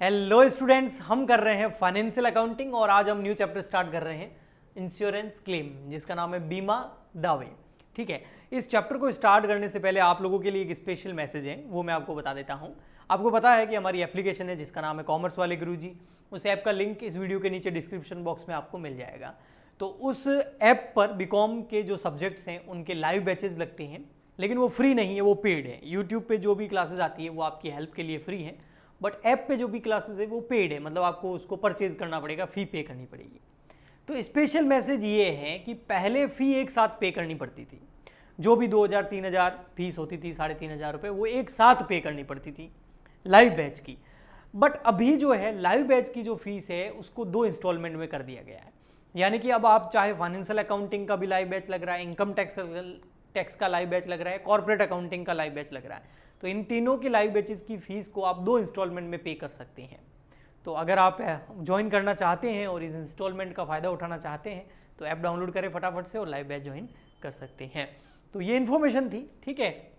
Hello students, हम कर रहे हैं फाइनेंशियल अकाउंटिंग और आज हम न्यू चैप्टर स्टार्ट कर रहे हैं इंश्योरेंस क्लेम, जिसका नाम है बीमा दावे। ठीक है, इस चैप्टर को स्टार्ट करने से पहले आप लोगों के लिए एक स्पेशल मैसेज है, वो मैं आपको बता देता हूँ। आपको पता है कि हमारी एप्लीकेशन है जिसका नाम है कॉमर्स वाले गुरुजी। उस ऐप का लिंक इस वीडियो के नीचे डिस्क्रिप्शन बॉक्स में आपको मिल जाएगा। तो उस ऐप पर बीकॉम के जो सब्जेक्ट्स हैं उनके लाइव बैचेज लगते हैं, लेकिन वो फ्री नहीं है, वो पेड है। यूट्यूब पे जो भी क्लासेज आती है वो आपकी हेल्प के लिए फ्री है, बट ऐप पे जो भी क्लासेस है वो पेड है, मतलब आपको उसको परचेज करना पड़ेगा, फ़ी पे करनी पड़ेगी। तो स्पेशल मैसेज ये है कि पहले फ़ी एक साथ पे करनी पड़ती थी, जो भी 2000-3000 फीस होती थी, 3500 रुपये, वो एक साथ पे करनी पड़ती थी लाइव बैच की। बट अभी जो है लाइव बैच की जो फीस है उसको 2 इंस्टॉलमेंट में कर दिया गया है। यानी कि अब आप चाहे फाइनेंशियल अकाउंटिंग का भी लाइव बैच लग रहा है, इनकम टैक्स का लाइव बैच लग रहा है, कॉर्पोरेट अकाउंटिंग का लाइव बैच लग रहा है, तो इन तीनों की लाइव बैचेस की फीस को आप 2 इंस्टॉलमेंट में पे कर सकते हैं। तो अगर आप ज्वाइन करना चाहते हैं और इस इंस्टॉलमेंट का फ़ायदा उठाना चाहते हैं तो ऐप डाउनलोड करें फटाफट से और लाइव बैच ज्वाइन कर सकते हैं। तो ये इन्फॉर्मेशन थी, ठीक है।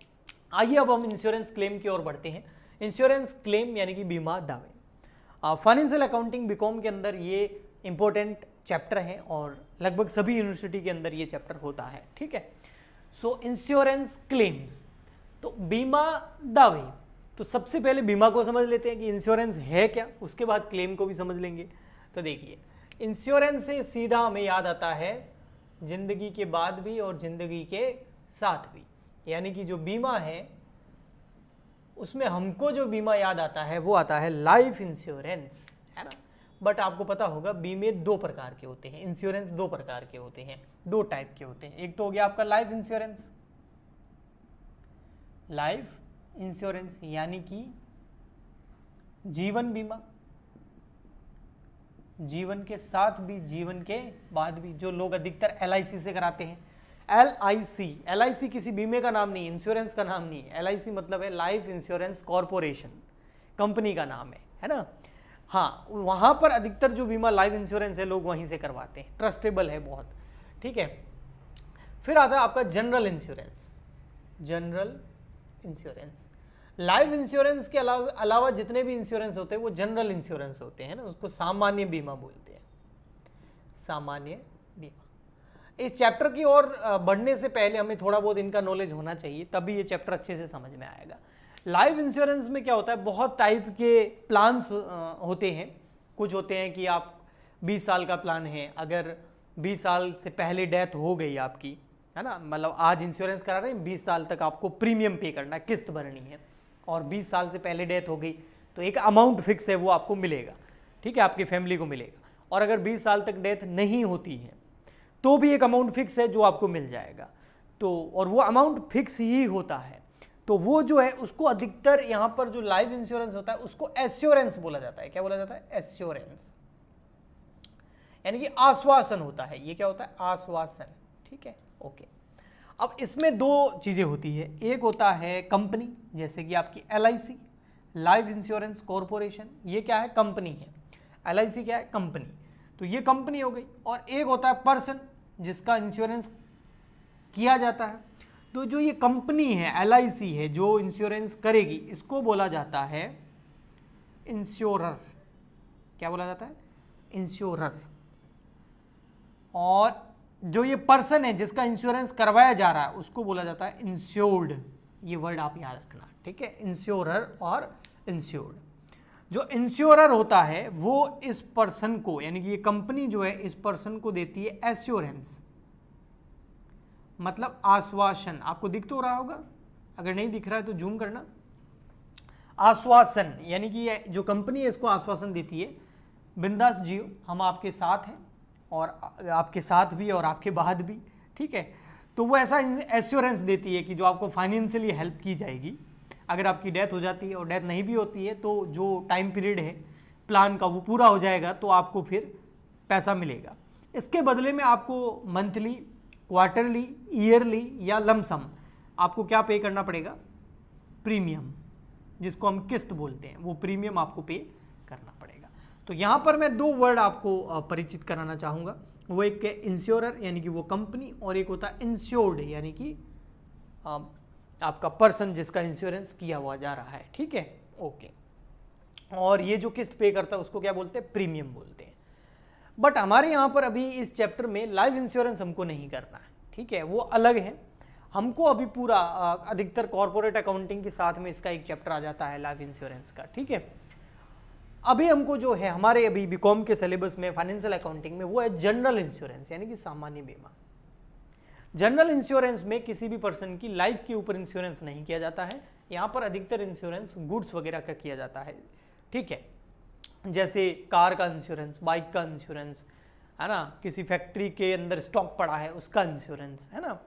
आइए अब हम इंश्योरेंस क्लेम की ओर बढ़ते हैं। इंश्योरेंस क्लेम यानी कि बीमा दावे। फाइनेंशियल अकाउंटिंग बीकॉम के अंदर ये इंपॉर्टेंट चैप्टर है और लगभग सभी यूनिवर्सिटी के अंदर ये चैप्टर होता है, ठीक है। सो इंश्योरेंस क्लेम्स, तो बीमा दावे। तो सबसे पहले बीमा को समझ लेते हैं कि इंश्योरेंस है क्या, उसके बाद क्लेम को भी समझ लेंगे। तो देखिए, इंश्योरेंस से सीधा हमें याद आता है जिंदगी के बाद भी और जिंदगी के साथ भी, यानी कि जो बीमा है उसमें हमको जो बीमा याद आता है वो आता है लाइफ इंश्योरेंस, है ना। बट आपको पता होगा बीमे 2 प्रकार के होते हैं, इंश्योरेंस 2 प्रकार के होते हैं, 2 टाइप के होते हैं। एक तो हो गया आपका लाइफ इंश्योरेंस, लाइफ इंश्योरेंस यानी कि जीवन बीमा, जीवन के साथ भी जीवन के बाद भी, जो लोग अधिकतर LIC से कराते हैं। LIC किसी बीमे का नाम नहीं, इंश्योरेंस का नाम नहीं है। LIC मतलब है लाइफ इंश्योरेंस कॉरपोरेशन, कंपनी का नाम है ना। हाँ, वहाँ पर अधिकतर जो बीमा लाइफ इंश्योरेंस है लोग वहीं से करवाते हैं, ट्रस्टेबल है बहुत, ठीक है। फिर आता है आपका general insurance. General insurance, life insurance के अलावा जितने भी इंश्योरेंस होते हैं वो जनरल इंश्योरेंस होते हैं ना, उसको सामान्य बीमा बोलते हैं, सामान्य बीमा। इस चैप्टर की ओर बढ़ने से पहले हमें थोड़ा बहुत इनका नॉलेज होना चाहिए, तभी ये चैप्टर अच्छे से समझ में आएगा। लाइफ इंश्योरेंस में क्या होता है, बहुत टाइप के प्लान्स होते हैं। कुछ होते हैं कि आप 20 साल का प्लान है, अगर 20 साल से पहले डेथ हो गई आपकी, है ना, मतलब आज इंश्योरेंस करा रहे हैं, 20 साल तक आपको प्रीमियम पे करना है, किस्त भरनी है, और 20 साल से पहले डेथ हो गई तो एक अमाउंट फिक्स है वो आपको मिलेगा, ठीक है, आपकी फैमिली को मिलेगा। और अगर 20 साल तक डेथ नहीं होती है तो भी एक अमाउंट फिक्स है जो आपको मिल जाएगा। तो और वो अमाउंट फिक्स ही होता है, तो वो जो है उसको अधिकतर यहाँ पर जो लाइफ इंश्योरेंस होता है उसको एश्योरेंस बोला जाता है। क्या बोला जाता है? एश्योरेंस, यानी कि आश्वासन होता है। ये क्या होता है? आश्वासन, ठीक है, ओके। अब इसमें 2 चीज़ें होती है, एक होता है कंपनी, जैसे कि आपकी LIC, लाइफ इंश्योरेंस कॉरपोरेशन, ये क्या है? कंपनी है। LIC क्या है? कंपनी, तो ये कंपनी हो गई। और एक होता है पर्सन जिसका इंश्योरेंस किया जाता है। तो जो ये कंपनी है LIC है जो इंश्योरेंस करेगी, इसको बोला जाता है इंश्योरर। क्या बोला जाता है? इंश्योरर। और जो ये पर्सन है जिसका इंश्योरेंस करवाया जा रहा है उसको बोला जाता है इंश्योर्ड। ये वर्ड आप याद रखना, ठीक है, इंश्योरर और इंश्योर्ड। जो इंश्योरर होता है वो इस पर्सन को, यानी कि ये कंपनी जो है इस पर्सन को देती है एश्योरेंस, मतलब आश्वासन। आपको दिख तो रहा होगा, अगर नहीं दिख रहा है तो जूम करना। आश्वासन यानी कि ये जो कंपनी है इसको आश्वासन देती है, बिंदास जियो, हम आपके साथ हैं, और आपके साथ भी और आपके बाद भी, ठीक है। तो वो ऐसा एश्योरेंस देती है कि जो आपको फाइनेंशियली हेल्प की जाएगी। अगर आपकी डेथ हो जाती है और डेथ नहीं भी होती है तो जो टाइम पीरियड है प्लान का वो पूरा हो जाएगा, तो आपको फिर पैसा मिलेगा। इसके बदले में आपको मंथली, क्वार्टरली, ईयरली या लमसम आपको क्या पे करना पड़ेगा? प्रीमियम, जिसको हम किस्त बोलते हैं, वो प्रीमियम आपको पे करना पड़ेगा। तो यहाँ पर मैं 2 वर्ड आपको परिचित कराना चाहूँगा, वो एक है इंश्योरर यानी कि वो कंपनी, और एक होता है इंश्योर्ड यानी कि आपका पर्सन जिसका इंश्योरेंस किया हुआ जा रहा है, ठीक है, ओके। और ये जो किस्त पे करता है उसको क्या बोलते हैं, प्रीमियम बोलते हैं। बट हमारे यहाँ पर अभी इस चैप्टर में लाइफ इंश्योरेंस हमको नहीं करना है, ठीक है, वो अलग है। हमको अभी पूरा अधिकतर कॉर्पोरेट अकाउंटिंग के साथ में इसका एक चैप्टर आ जाता है लाइफ इंश्योरेंस का, ठीक है। अभी हमको जो है हमारे अभी बीकॉम के सिलेबस में फाइनेंशियल अकाउंटिंग में वो है जनरल इंश्योरेंस, यानी कि सामान्य बीमा। जनरल इंश्योरेंस में किसी भी पर्सन की लाइफ के ऊपर इंश्योरेंस नहीं किया जाता है। यहाँ पर अधिकतर इंश्योरेंस गुड्स वगैरह का किया जाता है, ठीक है, जैसे कार का इंश्योरेंस, बाइक का इंश्योरेंस, है ना, किसी फैक्ट्री के अंदर स्टॉक पड़ा है उसका इंश्योरेंस, है ना।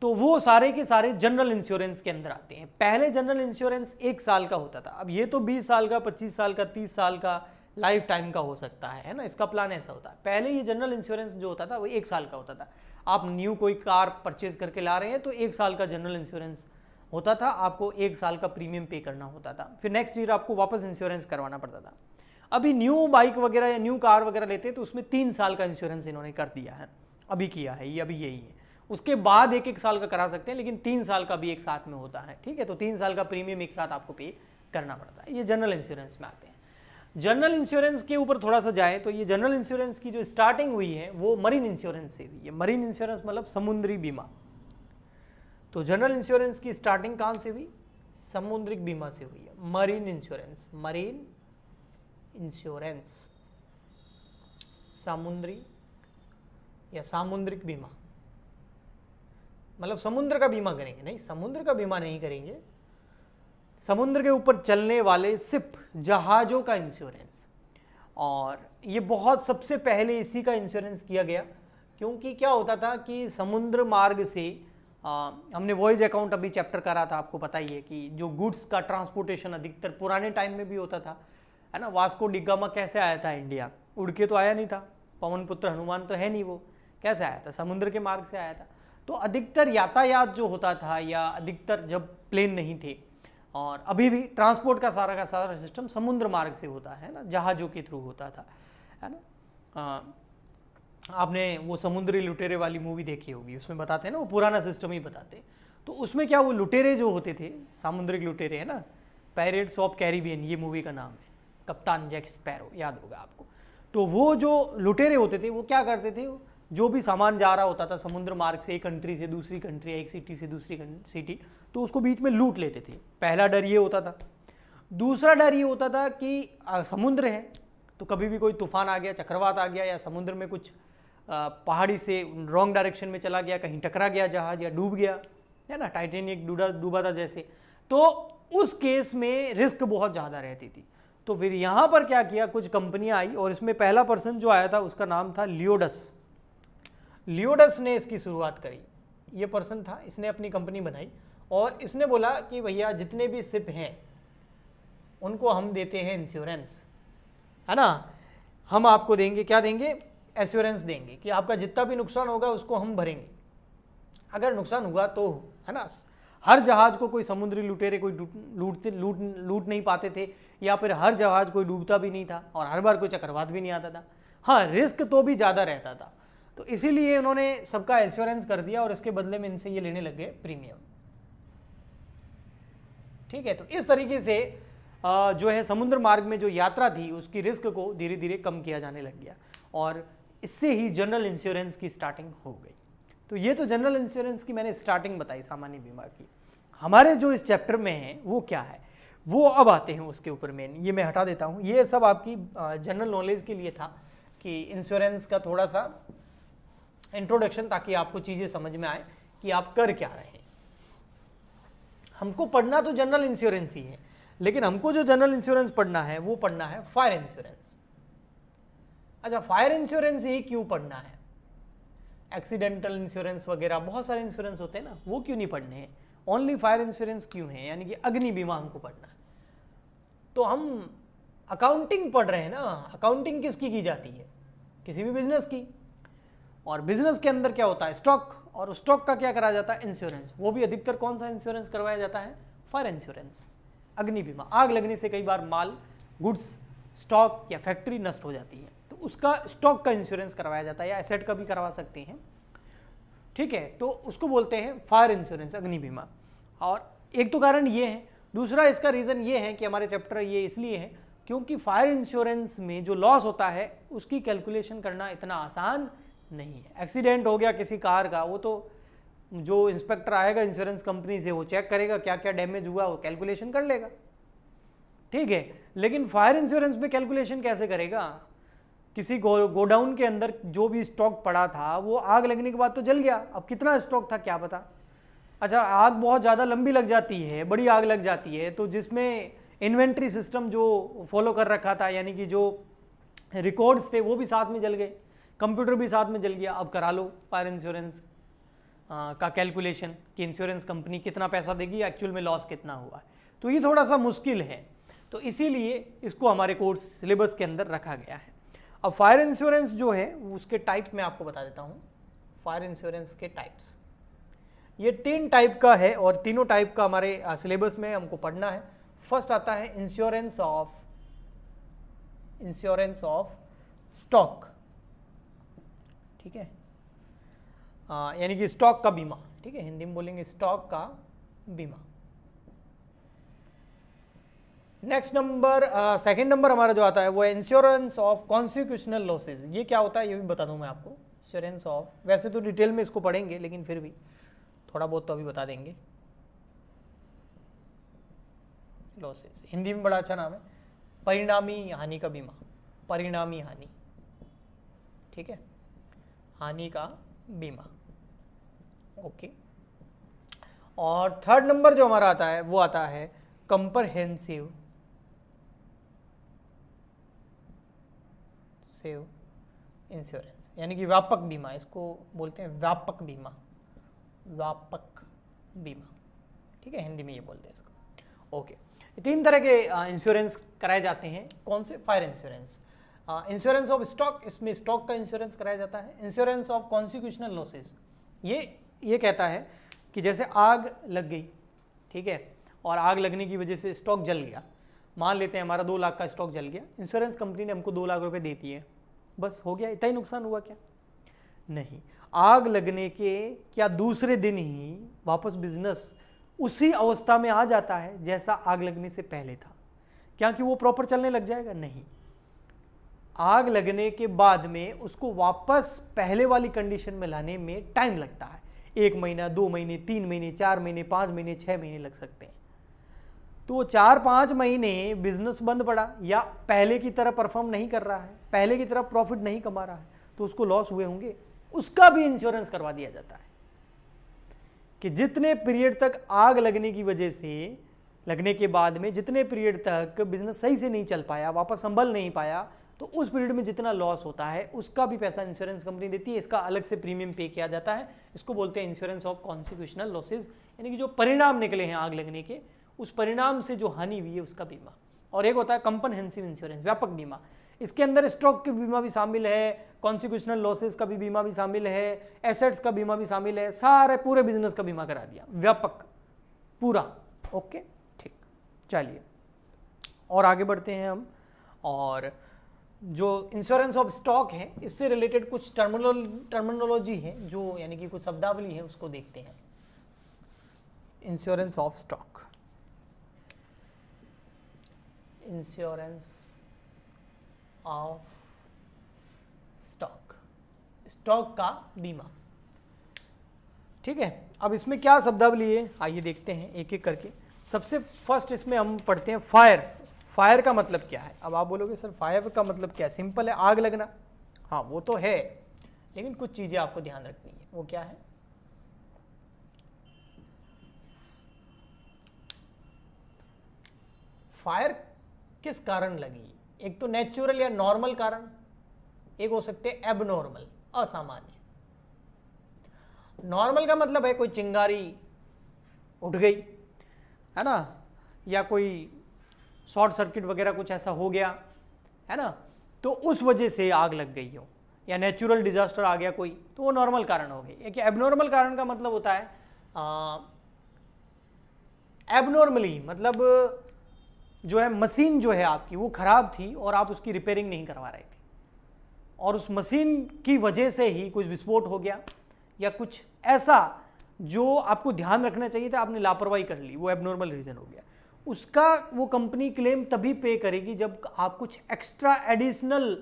तो वो सारे के सारे जनरल इंश्योरेंस के अंदर आते हैं। पहले जनरल इंश्योरेंस 1 साल का होता था, अब ये तो 20 साल का, 25 साल का, 30 साल का, लाइफ टाइम का हो सकता है ना, इसका प्लान ऐसा होता है। पहले ये जनरल इंश्योरेंस जो होता था वो 1 साल का होता था। आप न्यू कोई कार परचेज करके ला रहे हैं तो 1 साल का जनरल इंश्योरेंस होता था, आपको 1 साल का प्रीमियम पे करना होता था, फिर नेक्स्ट ईयर आपको वापस इंश्योरेंस करवाना पड़ता था। अभी न्यू बाइक वगैरह या न्यू कार वगैरह लेते हैं तो उसमें 3 साल का इंश्योरेंस इन्होंने कर दिया है, अभी किया है ये, अभी यही है। उसके बाद 1-1 साल का करा सकते हैं, लेकिन 3 साल का भी एक साथ में होता है, ठीक है। तो 3 साल का प्रीमियम एक साथ आपको पे करना पड़ता है। ये जनरल इंश्योरेंस में आते हैं। जनरल इंश्योरेंस के ऊपर थोड़ा सा जाए तो ये जनरल इंश्योरेंस की जो स्टार्टिंग हुई है वो मरीन इंश्योरेंस से हुई है। मरीन इंश्योरेंस मतलब समुद्री बीमा। तो जनरल इंश्योरेंस की स्टार्टिंग कहाँ से हुई, समुद्रिक बीमा से हुई है। मरीन इंश्योरेंस, मरीन इंश्योरेंस, समुद्री या सामुद्रिक बीमा, मतलब समुद्र का बीमा करेंगे, नहीं समुद्र का बीमा नहीं करेंगे, समुद्र के ऊपर चलने वाले सिप जहाज़ों का इंश्योरेंस। और ये बहुत सबसे पहले इसी का इंश्योरेंस किया गया, क्योंकि क्या होता था कि समुद्र मार्ग से हमने वॉयज अकाउंट अभी चैप्टर करा था, आपको पता ही है कि जो गुड्स का ट्रांसपोर्टेशन अधिकतर पुराने टाइम में भी होता था, है ना। वास्को डी गामा कैसे आया था इंडिया, उड़ के तो आया नहीं था, पवन पुत्र हनुमान तो है नहीं, वो कैसे आया था, समुद्र के मार्ग से आया था। तो अधिकतर यातायात जो होता था, या अधिकतर जब प्लेन नहीं थे, और अभी भी ट्रांसपोर्ट का सारा सिस्टम समुद्र मार्ग से होता है ना, जहाज़ों के थ्रू होता था, है ना। आपने वो समुद्री लुटेरे वाली मूवी देखी होगी, उसमें बताते हैं ना, वो पुराना सिस्टम ही बताते। तो उसमें क्या वो लुटेरे जो होते थे, सामुद्रिक लुटेरे, है ना, पायरेट्स ऑफ कैरिबियन ये मूवी का नाम है, कप्तान जैक स्पैरो, याद होगा आपको। तो वो जो लुटेरे होते थे वो क्या करते थे, जो भी सामान जा रहा होता था समुद्र मार्ग से एक कंट्री से दूसरी कंट्री, एक सिटी से दूसरी सिटी, तो उसको बीच में लूट लेते थे। पहला डर ये होता था। दूसरा डर ये होता था कि समुद्र है तो कभी भी कोई तूफान आ गया, चक्रवात आ गया, या समुद्र में कुछ पहाड़ी से रॉन्ग डायरेक्शन में चला गया, कहीं टकरा गया जहाज या डूब गया, है ना, टाइटेनिक डूबा था जैसे, तो उस केस में रिस्क बहुत ज़्यादा रहती थी। तो फिर यहाँ पर क्या किया, कुछ कंपनियाँ आई, और इसमें पहला पर्सन जो आया था उसका नाम था लियोडस। लियोडस ने इसकी शुरुआत करी, ये पर्सन था, इसने अपनी कंपनी बनाई, और इसने बोला कि भैया जितने भी शिप हैं उनको हम देते हैं इंश्योरेंस, है ना, हम आपको देंगे, क्या देंगे, एश्योरेंस देंगे कि आपका जितना भी नुकसान होगा उसको हम भरेंगे। अगर नुकसान हुआ तो, है ना, हर जहाज को कोई समुद्री लुटेरे कोई लूट नहीं पाते थे, या फिर हर जहाज कोई डूबता भी नहीं था, और हर बार कोई चक्रवात भी नहीं आता था। हाँ, रिस्क तो भी ज़्यादा रहता था, तो इसीलिए उन्होंने सबका एश्योरेंस कर दिया, और इसके बदले में इनसे ये लेने लग गए प्रीमियम, ठीक है। तो इस तरीके से जो है समुद्र मार्ग में जो यात्रा थी उसकी रिस्क को धीरे धीरे कम किया जाने लग गया, और इससे ही जनरल इंश्योरेंस की स्टार्टिंग हो गई। तो ये तो जनरल इंश्योरेंस की मैंने स्टार्टिंग बताई, सामान्य बीमा की। हमारे जो इस चैप्टर में है वो क्या है, वो अब आते हैं उसके ऊपर मेन, ये मैं हटा देता हूँ। ये सब आपकी जनरल नॉलेज के लिए था कि इंश्योरेंस का थोड़ा सा इंट्रोडक्शन, ताकि आपको चीज़ें समझ में आए कि आप कर क्या रहे हैं। हमको पढ़ना तो जनरल इंश्योरेंस ही है, लेकिन हमको जो जनरल इंश्योरेंस पढ़ना है वो पढ़ना है फायर इंश्योरेंस। अच्छा, फायर इंश्योरेंस ही क्यों पढ़ना है, एक्सीडेंटल इंश्योरेंस वगैरह बहुत सारे इंश्योरेंस होते हैं ना, वो क्यों नहीं पढ़ने हैं, ओनली फायर इंश्योरेंस क्यों है, यानी कि अग्नि बीमा हमको पढ़ना है। तो हम अकाउंटिंग पढ़ रहे हैं ना, अकाउंटिंग किसकी की जाती है, किसी भी बिजनेस की, और बिजनेस के अंदर क्या होता है, स्टॉक, और स्टॉक का क्या करा जाता है, इंश्योरेंस। वो भी अधिकतर कौन सा इंश्योरेंस करवाया जाता है, फायर इंश्योरेंस, अग्नि बीमा। आग लगने से कई बार माल, गुड्स, स्टॉक या फैक्ट्री नष्ट हो जाती है, तो उसका स्टॉक का इंश्योरेंस करवाया जाता है, या एसेट का भी करवा सकते हैं, ठीक है। तो उसको बोलते हैं फायर इंश्योरेंस, अग्नि बीमा। और एक तो कारण ये है, दूसरा इसका रीज़न ये है कि हमारे चैप्टर ये इसलिए है क्योंकि फायर इंश्योरेंस में जो लॉस होता है उसकी कैलकुलेशन करना इतना आसान नहीं है। एक्सीडेंट हो गया किसी कार का, वो तो जो इंस्पेक्टर आएगा इंश्योरेंस कंपनी से वो चेक करेगा क्या क्या डैमेज हुआ, वो कैलकुलेशन कर लेगा, ठीक है। लेकिन फायर इंश्योरेंस में कैलकुलेशन कैसे करेगा? किसी गोडाउन के अंदर जो भी स्टॉक पड़ा था वो आग लगने के बाद तो जल गया, अब कितना स्टॉक था क्या पता। अच्छा, आग बहुत ज़्यादा लंबी लग जाती है, बड़ी आग लग जाती है, तो जिसमें इन्वेंट्री सिस्टम जो फॉलो कर रखा था, यानी कि जो रिकॉर्ड्स थे वो भी साथ में जल गए, कंप्यूटर भी साथ में जल गया। अब करा लो फायर इंश्योरेंस का कैलकुलेशन कि इंश्योरेंस कंपनी कितना पैसा देगी, एक्चुअल में लॉस कितना हुआ है। तो ये थोड़ा सा मुश्किल है, तो इसीलिए इसको हमारे कोर्स सिलेबस के अंदर रखा गया है। अब फायर इंश्योरेंस जो है उसके टाइप मैं आपको बता देता हूँ। फायर इंश्योरेंस के टाइप्स, ये 3 टाइप का है और तीनों टाइप का हमारे सिलेबस में हमको पढ़ना है। फर्स्ट आता है इंश्योरेंस ऑफ स्टॉक, ठीक है, यानी कि स्टॉक का बीमा, ठीक है, हिंदी में बोलेंगे स्टॉक का बीमा। नेक्स्ट नंबर, सेकंड नंबर हमारा जो आता है वो है इंश्योरेंस ऑफ कॉन्सिक्यूशनल लॉसेस। ये क्या होता है ये भी बता दूं मैं आपको। इंश्योरेंस ऑफ, वैसे तो डिटेल में इसको पढ़ेंगे लेकिन फिर भी थोड़ा बहुत तो अभी बता देंगे। लॉसेस हिंदी में बड़ा अच्छा नाम है, परिणामी हानि का बीमा, परिणामी हानि, ठीक है, हानि का बीमा, ओके। और थर्ड नंबर जो हमारा आता है वो आता है कंप्रहेंसिव इंश्योरेंस, यानी कि व्यापक बीमा, इसको बोलते हैं व्यापक बीमा, व्यापक बीमा, ठीक है, हिंदी में ये बोलते हैं इसको, ओके। 3 तरह के इंश्योरेंस कराए जाते हैं। कौन से? Fire insurance, insurance of stock, इसमें स्टॉक का इंश्योरेंस कराया जाता है। इंश्योरेंस ऑफ कॉन्सिक्यूशनल लॉसेस, ये कहता है कि जैसे आग लग गई, ठीक है, और आग लगने की वजह से स्टॉक जल गया, मान लेते हैं हमारा 2 लाख का स्टॉक जल गया, इंश्योरेंस कंपनी ने हमको 2 लाख रुपए देती है, बस हो गया, इतना ही नुकसान हुआ क्या? नहीं, आग लगने के क्या दूसरे दिन ही वापस बिजनेस उसी अवस्था में आ जाता है जैसा आग लगने से पहले था। क्या कि वो प्रॉपर चलने लग जाएगा? नहीं, आग लगने के बाद में उसको वापस पहले वाली कंडीशन में लाने में टाइम लगता है। 1 महीना, 2 महीने, 3 महीने, 4 महीने, 5 महीने, 6 महीने लग सकते हैं। तो 4-5 महीने बिजनेस बंद पड़ा या पहले की तरह परफॉर्म नहीं कर रहा है, पहले की तरह प्रॉफिट नहीं कमा रहा है, तो उसको लॉस हुए होंगे, उसका भी इंश्योरेंस करवा दिया जाता है कि जितने पीरियड तक आग लगने की वजह से, लगने के बाद में जितने पीरियड तक बिजनेस सही से नहीं चल पाया, वापस संभल नहीं पाया, तो उस पीरियड में जितना लॉस होता है उसका भी पैसा इंश्योरेंस कंपनी देती है। इसका अलग से प्रीमियम पे किया जाता है। इसको बोलते हैं इंश्योरेंस ऑफ कॉन्सिक्यूशनल लॉसेज, यानी कि जो परिणाम निकले हैं आग लगने के, उस परिणाम से जो हानि हुई है उसका बीमा। और एक होता है कंप्रहेंसिव इंश्योरेंस, व्यापक बीमा, इसके अंदर स्टॉक की बीमा भी शामिल है, कॉन्सिक्यूशनल लॉसेज का भी बीमा भी शामिल है, एसेट्स का बीमा भी शामिल है, सारे पूरे बिजनेस का बीमा करा दिया, व्यापक पूरा, ओके, ठीक। चलिए और आगे बढ़ते हैं हम, और जो इंश्योरेंस ऑफ स्टॉक है इससे रिलेटेड कुछ टर्मिनोलॉजी है, जो यानी कि कुछ शब्दावली है, उसको देखते हैं। Insurance of stock, insurance of stock, stock का बीमा, ठीक है। अब इसमें क्या शब्दावली है आइए देखते हैं एक एक करके। सबसे फर्स्ट इसमें हम पढ़ते हैं फायर। फायर का मतलब क्या है? अब आप बोलोगे सर फायर का मतलब क्या है? सिंपल है, आग लगना। हाँ वो तो है, लेकिन कुछ चीजें आपको ध्यान रखनी है। वो क्या है? फायर किस कारण लगी? एक तो नेचुरल या नॉर्मल कारण, एक हो सकते हैं एबनॉर्मल, असामान्य। नॉर्मल का मतलब है कोई चिंगारी उठ गई है ना, या कोई शॉर्ट सर्किट वगैरह कुछ ऐसा हो गया है ना, तो उस वजह से आग लग गई हो, या नेचुरल डिजास्टर आ गया कोई, तो वो नॉर्मल कारण हो गई। एक एबनॉर्मल कारण का मतलब होता है एबनॉर्मली, मतलब जो है मशीन जो है आपकी वो खराब थी और आप उसकी रिपेयरिंग नहीं करवा रहे थे, और उस मशीन की वजह से ही कुछ विस्फोट हो गया या कुछ ऐसा जो आपको ध्यान रखना चाहिए था, आपने लापरवाही कर ली, वो एबनॉर्मल रीजन हो गया। उसका वो कंपनी क्लेम तभी पे करेगी जब आप कुछ एक्स्ट्रा एडिशनल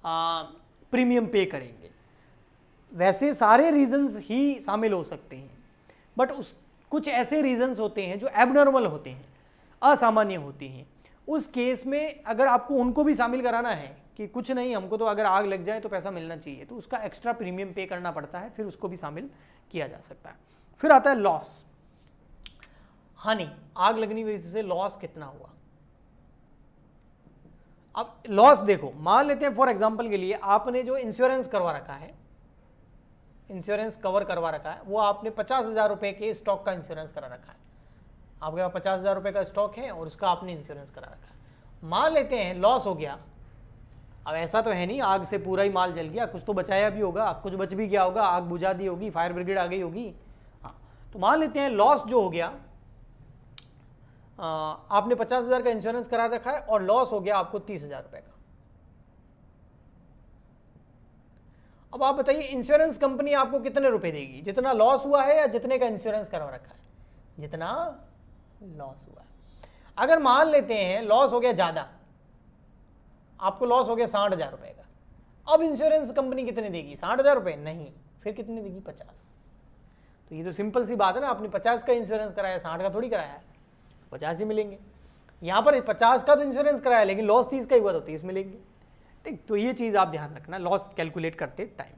प्रीमियम पे करेंगे। वैसे सारे रीजंस ही शामिल हो सकते हैं, बट उस कुछ ऐसे रीजंस होते हैं जो एबनॉर्मल होते हैं, असामान्य होते हैं। उस केस में अगर आपको उनको भी शामिल कराना है कि कुछ नहीं, हमको तो अगर आग लग जाए तो पैसा मिलना चाहिए, तो उसका एक्स्ट्रा प्रीमियम पे करना पड़ता है, फिर उसको भी शामिल किया जा सकता है। फिर आता है लॉस। हानि, आग लगने की वजह से लॉस कितना हुआ। अब लॉस देखो, मान लेते हैं फॉर एग्जांपल के लिए आपने जो इंश्योरेंस करवा रखा है, इंश्योरेंस कवर करवा रखा है, वो आपने 50,000 रुपए के स्टॉक का इंश्योरेंस करा रखा है। आपके पास 50,000 रुपए का स्टॉक है और उसका आपने इंश्योरेंस करा रखा है। मान लेते हैं लॉस हो गया। अब ऐसा तो है नहीं आग से पूरा ही माल जल गया, कुछ तो बचाया भी होगा, कुछ बच भी गया होगा, आग बुझा दी होगी, फायर ब्रिगेड आ गई होगी। हाँ, तो मान लेते हैं लॉस जो हो गया, आपने 50,000 का इंश्योरेंस करा रखा है और लॉस हो गया आपको 30,000 रुपए का। अब आप बताइए इंश्योरेंस कंपनी आपको कितने रुपए देगी, जितना लॉस हुआ है या जितने का इंश्योरेंस करवा रखा है? जितना लॉस हुआ है। अगर मान लेते हैं लॉस हो गया ज्यादा, आपको लॉस हो गया 60,000 रुपए का, अब इंश्योरेंस कंपनी कितने देगी? 60,000 रुपए नहीं, फिर कितने देगी? 50। तो ये तो सिंपल सी बात है ना, आपने 50 का इंश्योरेंस कराया, 60 का थोड़ी कराया है, 50 ही मिलेंगे। यहाँ पर 50 का तो इंश्योरेंस कराया, लेकिन लॉस 30 का ही हुआ तो 30 मिलेंगे। ठीक, तो ये चीज़ आप ध्यान रखना लॉस कैलकुलेट करते टाइम।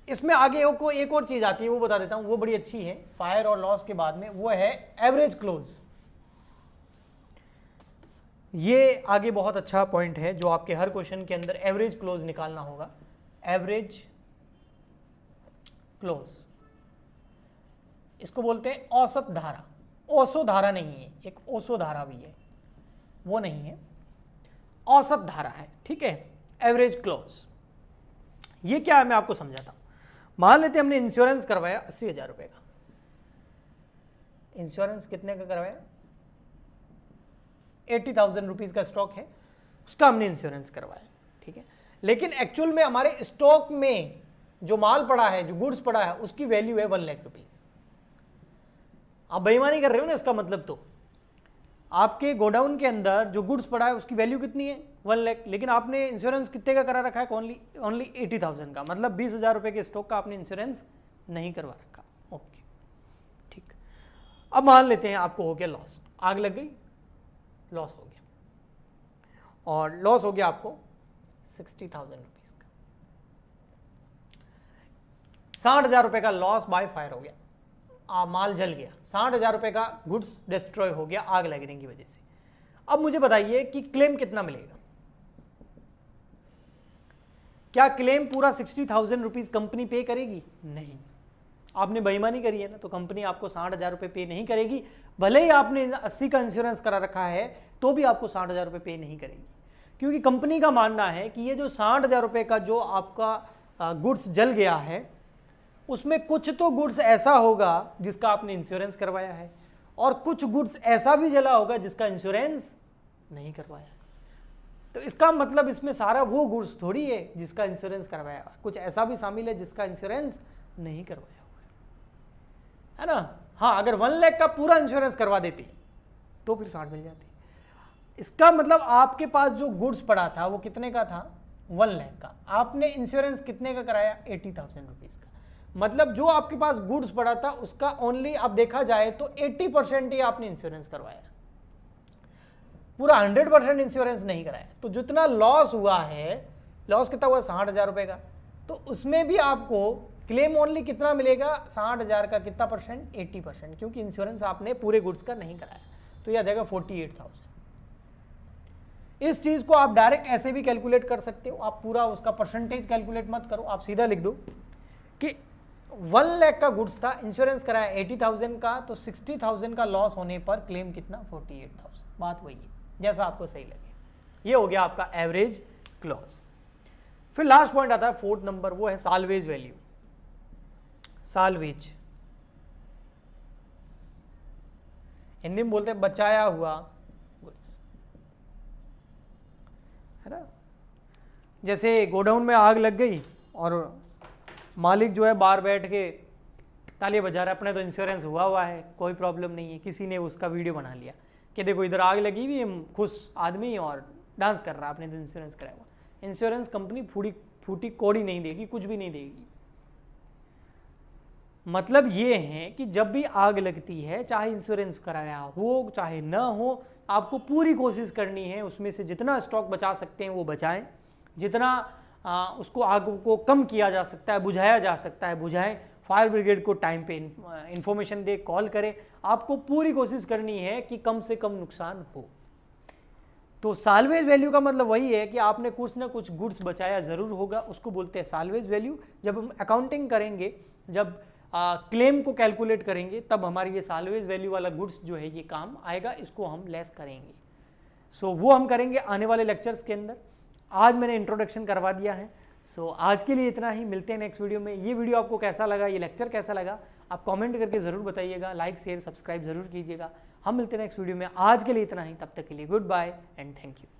इसमें आगे को एक और चीज़ आती है, वो बता देता हूँ, वो बड़ी अच्छी है फायर और लॉस के बाद में, वो है एवरेज क्लोज। ये आगे बहुत अच्छा पॉइंट है जो आपके हर क्वेश्चन के अंदर एवरेज क्लोज निकालना होगा। एवरेज क्लोज, इसको बोलते हैं औसत धारा। ओसो धारा नहीं है, एक ओसो धारा भी है, वो नहीं है, औसत धारा है। ठीक है, एवरेज क्लोज ये क्या है मैं आपको समझाता हूं। मान लेते हैं हमने इंश्योरेंस करवाया 80,000 रुपए का। इंश्योरेंस कितने का करवाया? 80,000 रुपीज का स्टॉक है, उसका हमने इंश्योरेंस करवाया। ठीक है, लेकिन एक्चुअल में हमारे स्टॉक में जो माल पड़ा है, जो गुड्स पड़ा है, उसकी वैल्यू है 1 लाख रुपीज। आप बेईमानी कर रहे हो ना, इसका मतलब तो आपके गोडाउन के अंदर जो गुड्स पड़ा है उसकी वैल्यू कितनी है? 1 लाख, लेकिन आपने इंश्योरेंस कितने का करा रखा है? ओनली 80,000 का, मतलब 20,000 रुपए के स्टॉक का आपने इंश्योरेंस नहीं करवा रखा। ओके, ठीक। अब मान लेते हैं आपको हो गया लॉस, आग लग गई, लॉस हो गया, और लॉस हो गया आपको 60,000 रुपीज का। 60,000 रुपए का लॉस बाय फायर हो गया, माल जल गया, 60,000 रुपए का गुड्स डिस्ट्रॉय हो गया आग लगने की वजह से। अब मुझे बताइए कि क्लेम कितना मिलेगा? क्या क्लेम पूरा 60,000 रुपीज कंपनी पे करेगी? नहीं, आपने बेईमानी करी है ना, तो कंपनी आपको 60,000 रुपए पे नहीं करेगी। भले ही आपने 80 का इंश्योरेंस करा रखा है तो भी आपको 60,000 रुपए पे नहीं करेगी, क्योंकि कंपनी का मानना है कि ये जो 60,000 रुपए का जो आपका गुड्स जल गया है, उसमें कुछ तो गुड्स ऐसा होगा जिसका आपने इंश्योरेंस करवाया है, और कुछ गुड्स ऐसा भी जला होगा जिसका इंश्योरेंस नहीं करवाया। तो इसका मतलब इसमें सारा वो गुड्स थोड़ी है जिसका इंश्योरेंस करवाया हुआ, कुछ ऐसा भी शामिल है जिसका इंश्योरेंस नहीं करवाया हुआ है ना। हाँ, अगर 1 लाख का पूरा इंश्योरेंस करवा देती तो फिर 60 मिल जाती। इसका मतलब आपके पास जो गुड्स पड़ा था वो कितने का था? 1 लाख का। आपने इंश्योरेंस कितने का कराया? 80,000 रुपीज का। मतलब जो आपके पास गुड्स पड़ा था उसका ओनली आप देखा जाए तो 80% ही आपने इंश्योरेंस करवाया, पूरा 100% इंश्योरेंस नहीं कराया। तो जितना लॉस हुआ है, लॉस कितना हुआ? 60,000 रुपए का। तो उसमें भी आपको क्लेम ओनली कितना मिलेगा? 60,000 का कितना परसेंट? 80%, क्योंकि इंश्योरेंस आपने पूरे गुड्स का नहीं कराया। तो यह आ जाएगा 48,000। इस चीज को आप डायरेक्ट ऐसे भी कैलकुलेट कर सकते हो, आप पूरा उसका परसेंटेज कैलकुलेट मत करो, आप सीधा लिख दो कि 1 लाख का गुड्स था, इंश्योरेंस कराया 80,000 का, तो 60,000 का लॉस होने पर क्लेम कितना? 48,000। बात वही है, जैसा आपको सही लगे। ये हो गया आपका एवरेज क्लॉज। फिर लास्ट पॉइंट आता है 4th नंबर, वो है साल्वेज वैल्यू। साल्वेज हिंदी में बोलते हैं बचाया हुआ गुड्स, है ना। जैसे गोडाउन में आग लग गई और मालिक जो है बाहर बैठ के तालियां बजा रहा है, अपने तो इंश्योरेंस हुआ है, कोई प्रॉब्लम नहीं है, किसी ने उसका वीडियो बना लिया, कि देखो इधर आग लगी हुई है, खुश आदमी और डांस कर रहा है, आपने तो इंश्योरेंस कराया हुआ। इंश्योरेंस कंपनी फूटी कौड़ी नहीं देगी, कुछ भी नहीं देगी। मतलब ये है कि जब भी आग लगती है, चाहे इंश्योरेंस कराया हो चाहे ना हो, आपको पूरी कोशिश करनी है उसमें से जितना स्टॉक बचा सकते हैं वो बचाएं, जितना उसको आग को कम किया जा सकता है, बुझाया जा सकता है बुझाएं। फायर ब्रिगेड को टाइम पे इंफॉर्मेशन दे, कॉल करें। आपको पूरी कोशिश करनी है कि कम से कम नुकसान हो। तो साल्वेज वैल्यू का मतलब वही है कि आपने कुछ ना कुछ गुड्स बचाया ज़रूर होगा, उसको बोलते हैं साल्वेज वैल्यू। जब हम अकाउंटिंग करेंगे, जब क्लेम को कैलकुलेट करेंगे, तब हमारी ये साल्वेज वैल्यू वाला गुड्स जो है ये काम आएगा, इसको हम लेस करेंगे। सो वो हम करेंगे आने वाले लेक्चर्स के अंदर। आज मैंने इंट्रोडक्शन करवा दिया है। सो आज के लिए इतना ही, मिलते हैं नेक्स्ट वीडियो में। ये वीडियो आपको कैसा लगा, ये लेक्चर कैसा लगा, आप कमेंट करके ज़रूर बताइएगा, लाइक शेयर सब्सक्राइब ज़रूर कीजिएगा। हम मिलते हैं नेक्स्ट वीडियो में। आज के लिए इतना ही, तब तक के लिए goodbye and thank you.